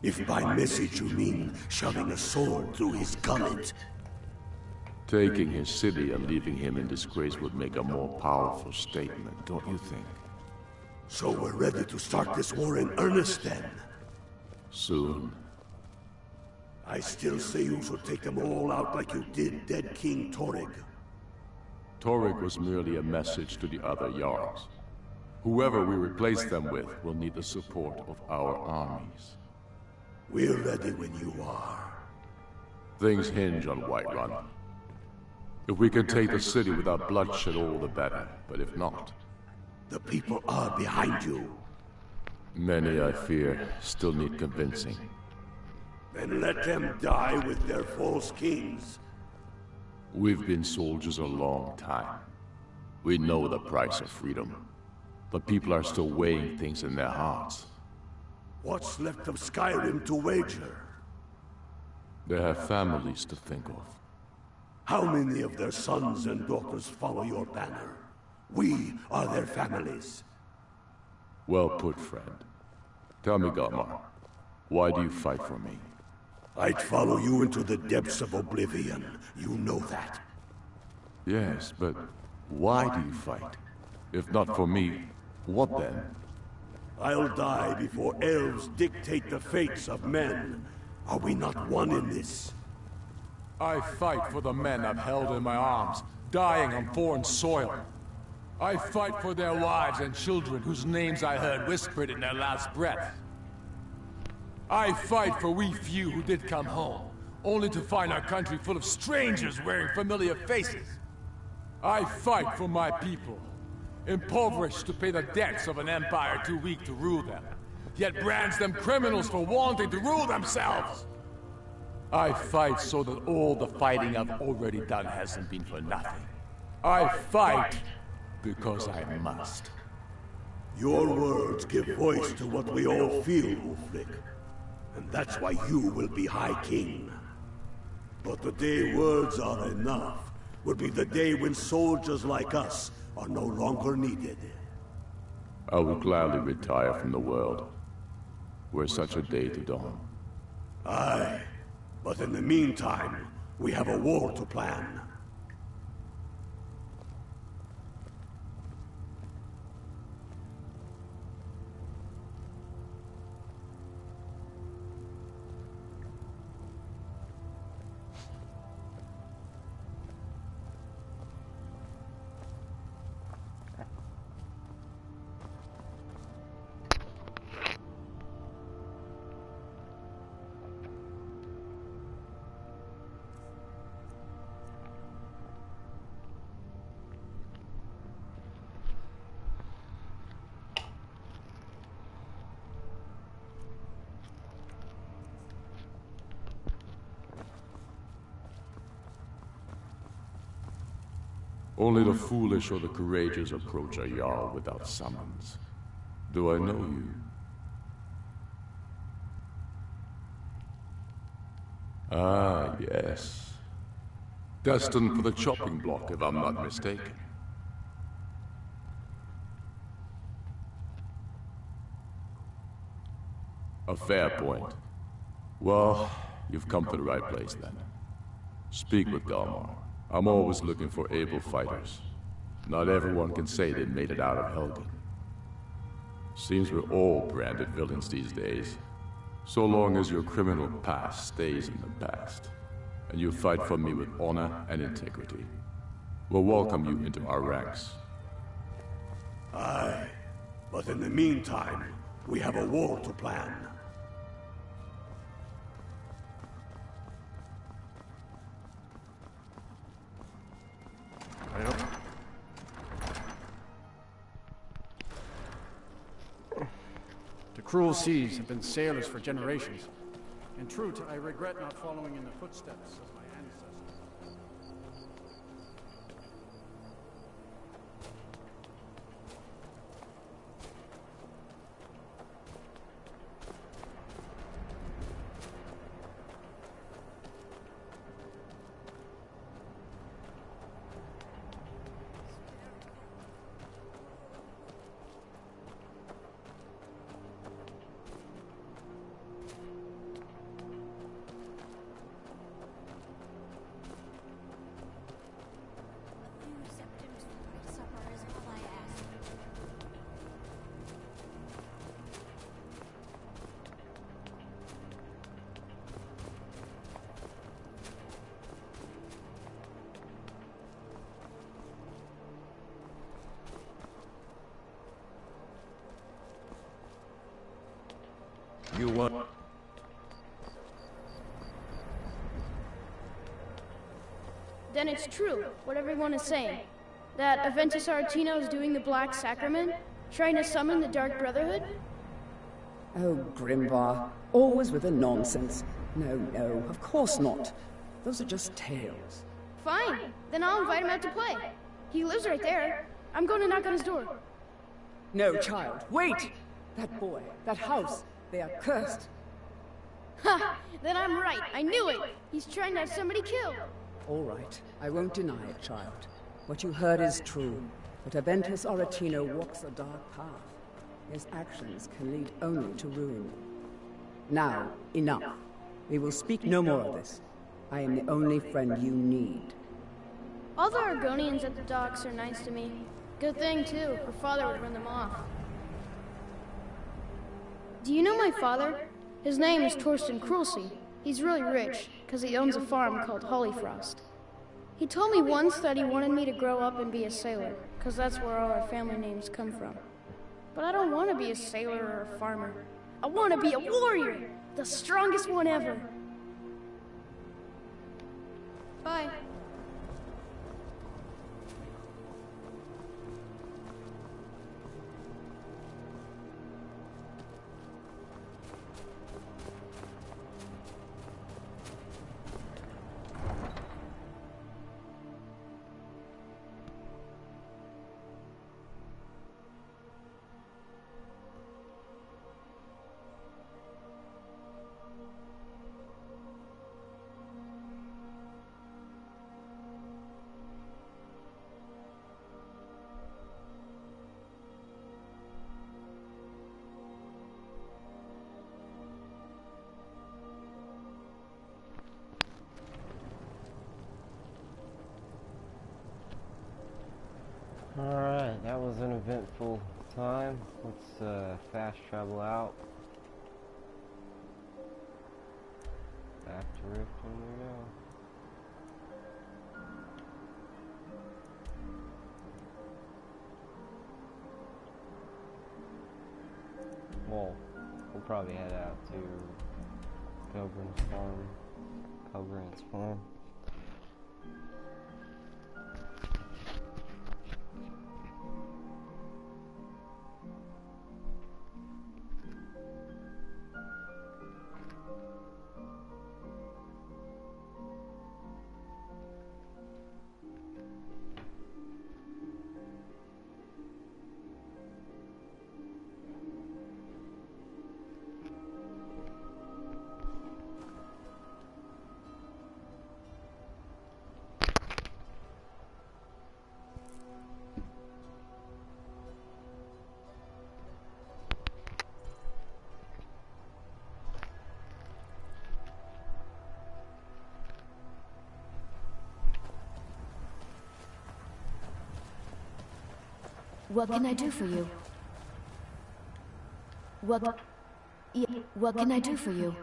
If by message you mean shoving a sword through his gullet. Taking his city and leaving him in disgrace would make a more powerful statement, don't you think? So we're ready to start this war in earnest then? Soon. I still say you should take them all out like you did dead King Torrig. Torrig was merely a message to the other Jarls. Whoever we replace them with will need the support of our armies. We're ready when you are. Things hinge on Whiterun. If we can take the city without bloodshed, all the better. But if not... The people are behind you. Many, I fear, still need convincing. Then let them die with their false kings. We've been soldiers a long time. We know the price of freedom. But people are still weighing things in their hearts. What's left of Skyrim to wager? They have families to think of. How many of their sons and daughters follow your banner? We are their families. Well put, friend. Tell me, Galmar, why do you fight for me? I'd follow you into the depths of oblivion. You know that. Yes, but why do you fight? If not for me, what then? I'll die before elves dictate the fates of men. Are we not one in this? I fight for the men I've held in my arms, dying on foreign soil. I fight for their wives and children whose names I heard whispered in their last breath. I fight for we few who did come home, only to find our country full of strangers wearing familiar faces. I fight for my people, impoverished to pay the debts of an empire too weak to rule them, yet brands them criminals for wanting to rule themselves. I fight so that all the fighting I've already done hasn't been for nothing. I fight because I must. Your words give voice to what we all feel, Ulfric. And that's why you will be High King. But the day words are enough will be the day when soldiers like us are no longer needed. I will gladly retire from the world, were such a day to dawn. Aye, but in the meantime, we have a war to plan. Only the foolish or the courageous approach a Jarl without summons. Do I know you? Ah, yes. Destined for the chopping block, if I'm not mistaken. A fair point. Well, you've come to the right place then. Speak with Galmar. I'm always looking for able fighters. Not everyone can say they made it out of Helgen. Seems we're all branded villains these days. So long as your criminal past stays in the past, and you fight for me with honor and integrity, we'll welcome you into our ranks. Aye, but in the meantime, we have a war to plan. The cruel seas have been sailors for generations. In truth, I regret not following in the footsteps of my ancestors. You want... Then it's true, what everyone is saying. That Aventus Aretino is doing the Black Sacrament? Trying to summon the Dark Brotherhood? Oh, Grimvar. Always with the nonsense. No, no, of course not. Those are just tales. Fine, then I'll invite him out to play. He lives right there. I'm going to knock on his door. No, child, wait! That boy, that house, they are cursed. Ha! Then I'm right, I knew it! He's trying to have somebody killed. All right, I won't deny it, child. What you heard is true, but Aventus Aretino walks a dark path. His actions can lead only to ruin. Now, enough. We will speak no more of this. I am the only friend you need. All the Argonians at the docks are nice to me. Good thing, too, her father would run them off. Do you know my father? His name is Torsten Krulsey. He's really rich, because he owns a farm called Hollyfrost. He told me once that he wanted me to grow up and be a sailor, because that's where all our family names come from. But I don't want to be a sailor or a farmer. I want to be a warrior! The strongest one ever! Bye. Alright, that was an eventful time. Let's fast travel out. Back to Riften we go. Well, we'll probably head out to Cobran's farm. What can I do for you? What can I do for you?